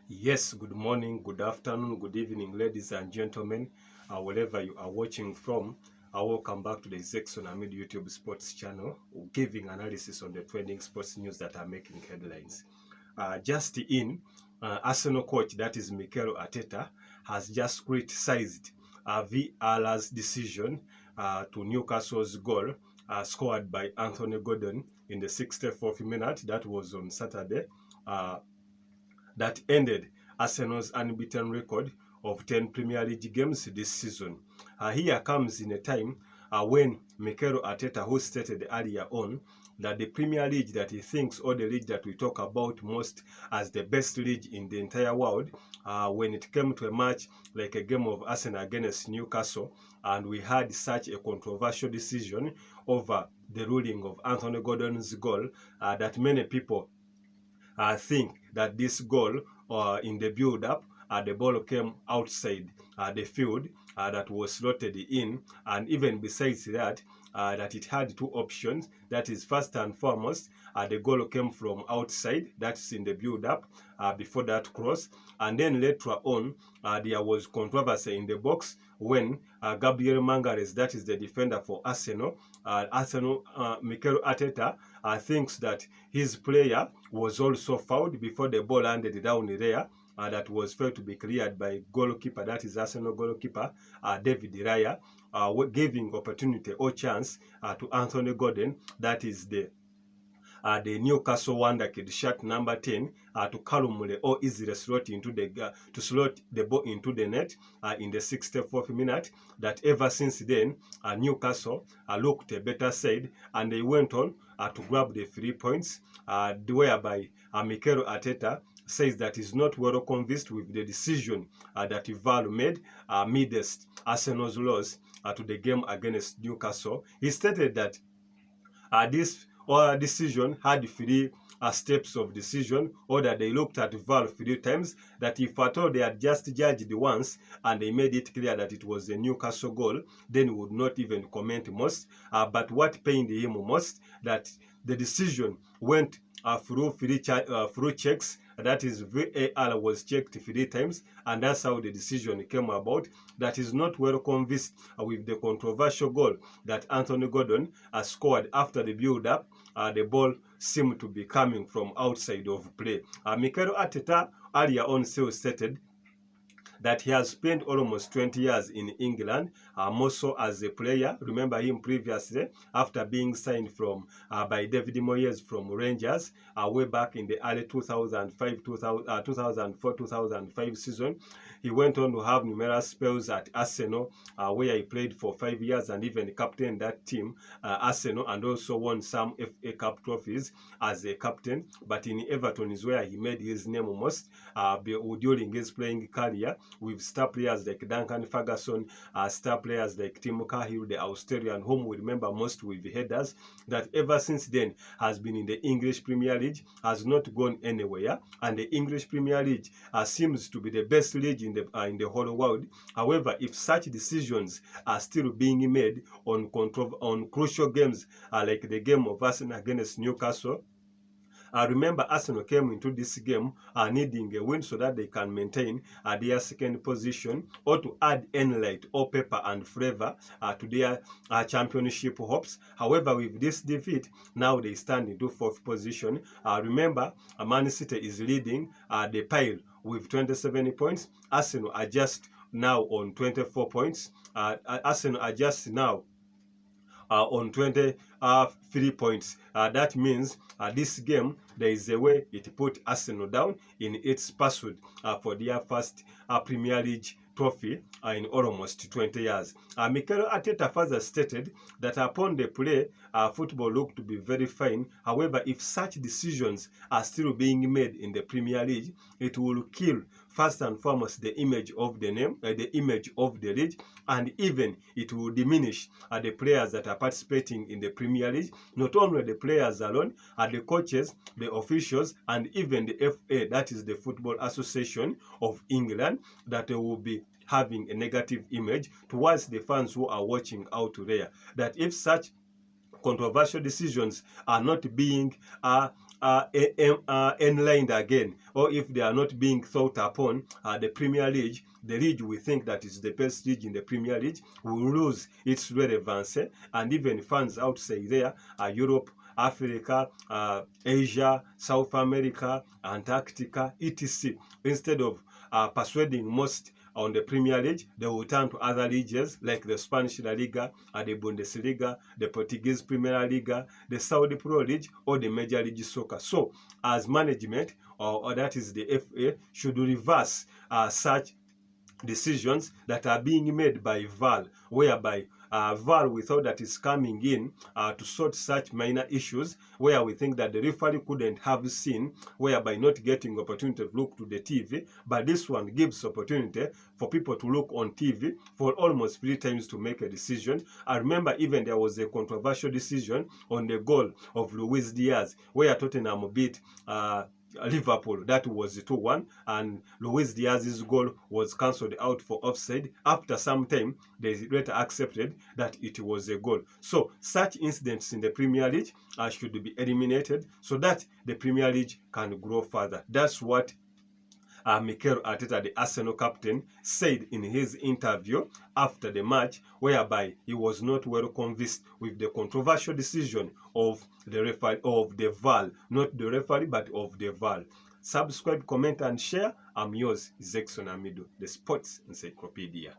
Yes, good morning, good afternoon, good evening, ladies and gentlemen, wherever you are watching from. Welcome back to the Zexon Amid YouTube Sports channel, giving analysis on the trending sports news that are making headlines. Just in, Arsenal coach, that is Mikel Arteta, has just criticized VAR's decision to Newcastle's goal scored by Anthony Gordon in the 64th minute. That was on Saturday. That ended Arsenal's unbeaten record of 10 Premier League games this season. Here comes in a time when Mikel Arteta, who stated earlier on that the Premier League that he thinks, or the league that we talk about most as the best league in the entire world, when it came to a match like a game of Arsenal against Newcastle, and we had such a controversial decision over the ruling of Anthony Gordon's goal, that many people think that this goal in the build-up, the ball came outside the field that was slotted in, and even besides that, that it had two options. That is, first and foremost, the goal came from outside, that's in the build-up, before that cross, and then later on, there was controversy in the box when Gabriel Mangares, that is the defender for Arsenal, Mikel Arteta thinks that his player was also fouled before the ball landed down there. That was felt to be cleared by goalkeeper, that is Arsenal goalkeeper David Raya, giving opportunity or chance to Anthony Gordon, that is the Newcastle wonder kid, shirt number 10, to calmly or easily slot into the to slot the ball into the net in the 64th minute. That ever since then, Newcastle looked a better side, and they went on to grab the 3 points, whereby Mikel Arteta says that he's not well convinced with the decision that VAR made amidst Arsenal's loss to the game against Newcastle. He stated that this decision had three steps of decision, or that they looked at VAR 3 times, that if at all they had just judged once and they made it clear that it was a Newcastle goal, then he would not even comment most. But what pained him most, that the decision went through checks, that is VAR was checked 3 times, and that's how the decision came about. That is not well convinced with the controversial goal that Anthony Gordon scored after the build-up. The ball seemed to be coming from outside of play. Mikel Arteta earlier on still stated that he has spent almost 20 years in England, more so as a player. Remember him previously, after being signed from by David Moyes from Rangers way back in the early 2004-2005 season. He went on to have numerous spells at Arsenal, where he played for 5 years and even captained that team, Arsenal, and also won some FA Cup trophies as a captain. But in Everton is where he made his name most during his playing career, with star players like Duncan Ferguson, star players like Tim Cahill, the Australian, whom we remember most with the headers. That ever since then has been in the English Premier League, has not gone anywhere, and the English Premier League seems to be the best league in the whole world. However, if such decisions are still being made on crucial games like the game of Arsenal against Newcastle, remember, Arsenal came into this game needing a win so that they can maintain their second position, or to add any light or pepper and flavor to their championship hopes. However, with this defeat, now they stand into fourth position. Remember, Man City is leading the pile with 27 points. Arsenal are just now on 24 points. Arsenal are just now on 23 points. That means this game, there is a way it put Arsenal down in its pursuit for their first Premier League trophy in almost 20 years. Mikel Arteta further stated that upon the play, football looked to be very fine. However, if such decisions are still being made in the Premier League, it will kill first and foremost the image of the name, the image of the league, and even it will diminish the players that are participating in the Premier League. Not only the players alone, the coaches, the officials, and even the FA, that is the Football Association of England, that will be having a negative image towards the fans who are watching out there. That if such controversial decisions are not being enlined again, or if they are not being thought upon, the Premier League, the league we think that is the best league in the Premier League, will lose its relevance, and even fans outside there, Europe, Africa, Asia, South America, Antarctica, etc. Instead of persuading most on the Premier League, they will turn to other leagues like the Spanish La Liga, the Bundesliga, the Portuguese Premier Liga, the Saudi Pro League, or the Major League Soccer. So, as management, or that is the FA, should reverse such decisions that are being made by VAR, whereby VAR, we thought that is coming in to sort such minor issues where we think that the referee couldn't have seen, whereby not getting opportunity to look to the TV, but this one gives opportunity for people to look on TV for almost 3 times to make a decision. I remember even there was a controversial decision on the goal of Luis Diaz, where Tottenham beat Liverpool. That was 2-1, and Luis Diaz's goal was cancelled out for offside. After some time, they later accepted that it was a goal. So such incidents in the Premier League should be eliminated so that the Premier League can grow further. That's what Mikel Arteta, the Arsenal captain, said in his interview after the match, whereby he was not well convinced with the controversial decision of the referee, of the VAR, not the referee, but of the VAR. Subscribe, comment, and share. I'm yours, Zexon Amido, the Sports Encyclopedia.